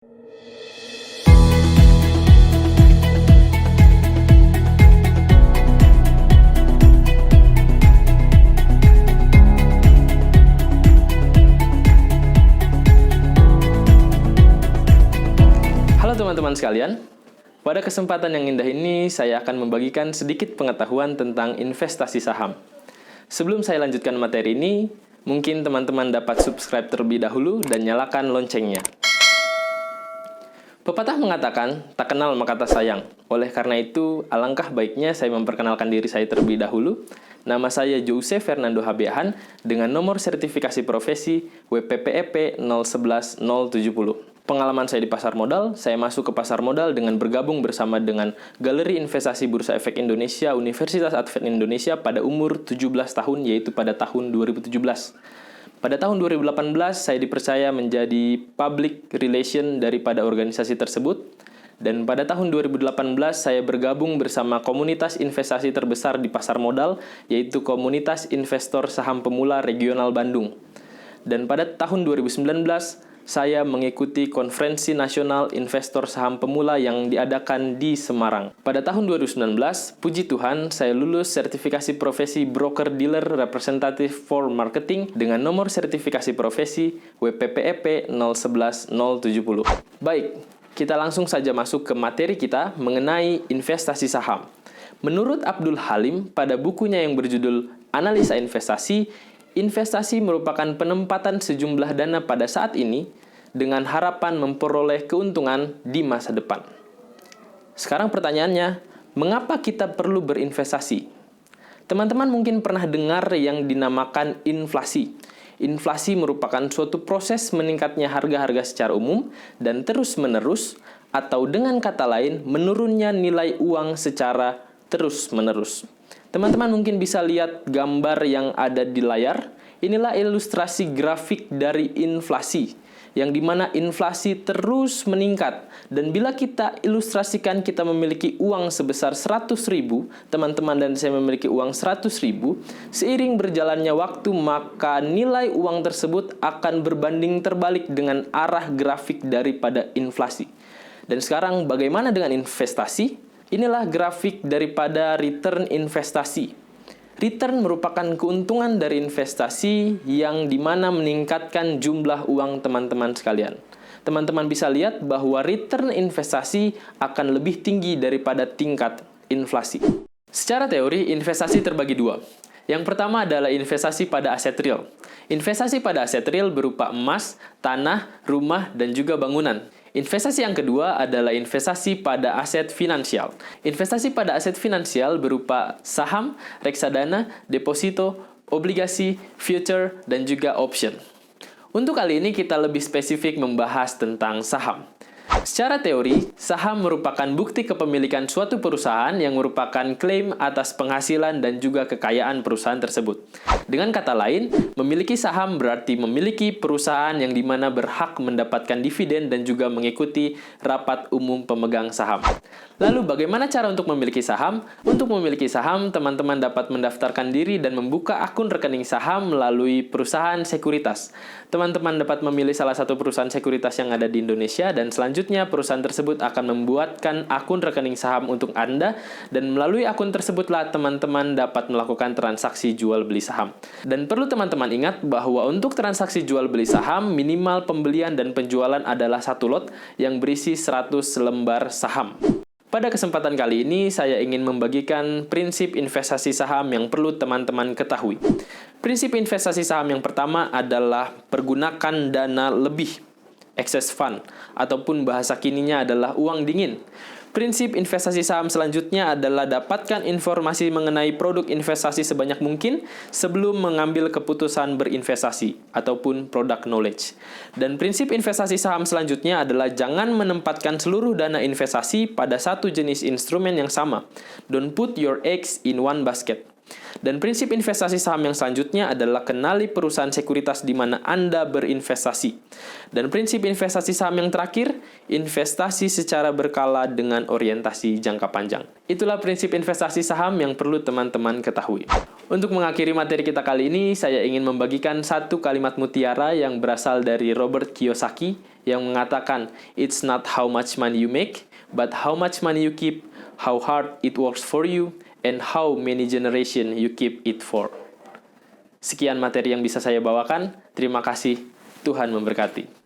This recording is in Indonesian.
Halo teman-teman sekalian, pada kesempatan yang indah ini saya akan membagikan sedikit pengetahuan tentang investasi saham. Sebelum saya lanjutkan materi ini, mungkin teman-teman dapat subscribe terlebih dahulu dan nyalakan loncengnya. Pepatah mengatakan, tak kenal maka tak sayang. Oleh karena itu, alangkah baiknya saya memperkenalkan diri saya terlebih dahulu. Nama saya Jose Fernando Habehan dengan nomor sertifikasi profesi WPPEP 011070. Pengalaman saya di pasar modal, saya masuk ke pasar modal dengan bergabung bersama dengan Galeri Investasi Bursa Efek Indonesia Universitas Advent Indonesia pada umur 17 tahun, yaitu pada tahun 2017. Pada tahun 2018, saya dipercaya menjadi public relation daripada organisasi tersebut. Dan pada tahun 2018, saya bergabung bersama komunitas investasi terbesar di pasar modal, yaitu Komunitas Investor Saham Pemula Regional Bandung. Dan pada tahun 2019, saya mengikuti Konferensi Nasional Investor Saham Pemula yang diadakan di Semarang. Pada tahun 2019, puji Tuhan, saya lulus sertifikasi profesi Broker Dealer Representative for Marketing dengan nomor sertifikasi profesi WPPEP 011070. Baik, kita langsung saja masuk ke materi kita mengenai investasi saham. Menurut Abdul Halim, pada bukunya yang berjudul Analisa Investasi, investasi merupakan penempatan sejumlah dana pada saat ini dengan harapan memperoleh keuntungan di masa depan. Sekarang pertanyaannya, mengapa kita perlu berinvestasi? Teman-teman mungkin pernah dengar yang dinamakan inflasi. Inflasi merupakan suatu proses meningkatnya harga-harga secara umum dan terus-menerus, atau dengan kata lain, menurunnya nilai uang secara terus-menerus. Teman-teman mungkin bisa lihat gambar yang ada di layar. Inilah ilustrasi grafik dari inflasi, yang dimana inflasi terus meningkat. Dan bila kita ilustrasikan kita memiliki uang sebesar 100.000, teman-teman dan saya memiliki uang 100.000, seiring berjalannya waktu maka nilai uang tersebut akan berbanding terbalik dengan arah grafik daripada inflasi. Dan sekarang bagaimana dengan investasi? Inilah grafik daripada return investasi. Return merupakan keuntungan dari investasi yang dimana meningkatkan jumlah uang teman-teman sekalian. Teman-teman bisa lihat bahwa return investasi akan lebih tinggi daripada tingkat inflasi. Secara teori, investasi terbagi dua. Yang pertama adalah investasi pada aset real. Investasi pada aset real berupa emas, tanah, rumah, dan juga bangunan. Investasi yang kedua adalah investasi pada aset finansial. Investasi pada aset finansial berupa saham, reksadana, deposito, obligasi, future, dan juga option. Untuk kali ini kita lebih spesifik membahas tentang saham. Secara teori, saham merupakan bukti kepemilikan suatu perusahaan yang merupakan klaim atas penghasilan dan juga kekayaan perusahaan tersebut. Dengan kata lain, memiliki saham berarti memiliki perusahaan yang dimana berhak mendapatkan dividen dan juga mengikuti rapat umum pemegang saham. Lalu bagaimana cara untuk memiliki saham? Untuk memiliki saham, teman-teman dapat mendaftarkan diri dan membuka akun rekening saham melalui perusahaan sekuritas. Teman-teman dapat memilih salah satu perusahaan sekuritas yang ada di Indonesia dan selanjutnya perusahaan tersebut akan membuatkan akun rekening saham untuk Anda dan melalui akun tersebutlah teman-teman dapat melakukan transaksi jual beli saham. Dan perlu teman-teman ingat bahwa untuk transaksi jual beli saham minimal pembelian dan penjualan adalah satu lot yang berisi 100 lembar saham. Pada kesempatan kali ini, saya ingin membagikan prinsip investasi saham yang perlu teman-teman ketahui. Prinsip investasi saham yang pertama adalah pergunakan dana lebih, excess fund, ataupun bahasa kininya adalah uang dingin. Prinsip investasi saham selanjutnya adalah dapatkan informasi mengenai produk investasi sebanyak mungkin sebelum mengambil keputusan berinvestasi ataupun product knowledge. Dan prinsip investasi saham selanjutnya adalah jangan menempatkan seluruh dana investasi pada satu jenis instrumen yang sama. Don't put your eggs in one basket. Dan prinsip investasi saham yang selanjutnya adalah kenali perusahaan sekuritas di mana Anda berinvestasi. Dan prinsip investasi saham yang terakhir, investasi secara berkala dengan orientasi jangka panjang. Itulah prinsip investasi saham yang perlu teman-teman ketahui. Untuk mengakhiri materi kita kali ini, saya ingin membagikan satu kalimat mutiara yang berasal dari Robert Kiyosaki yang mengatakan, "It's not how much money you make, but how much money you keep, how hard it works for you, and how many generation you keep it for." Sekian materi yang bisa saya bawakan. Terima kasih. Tuhan memberkati.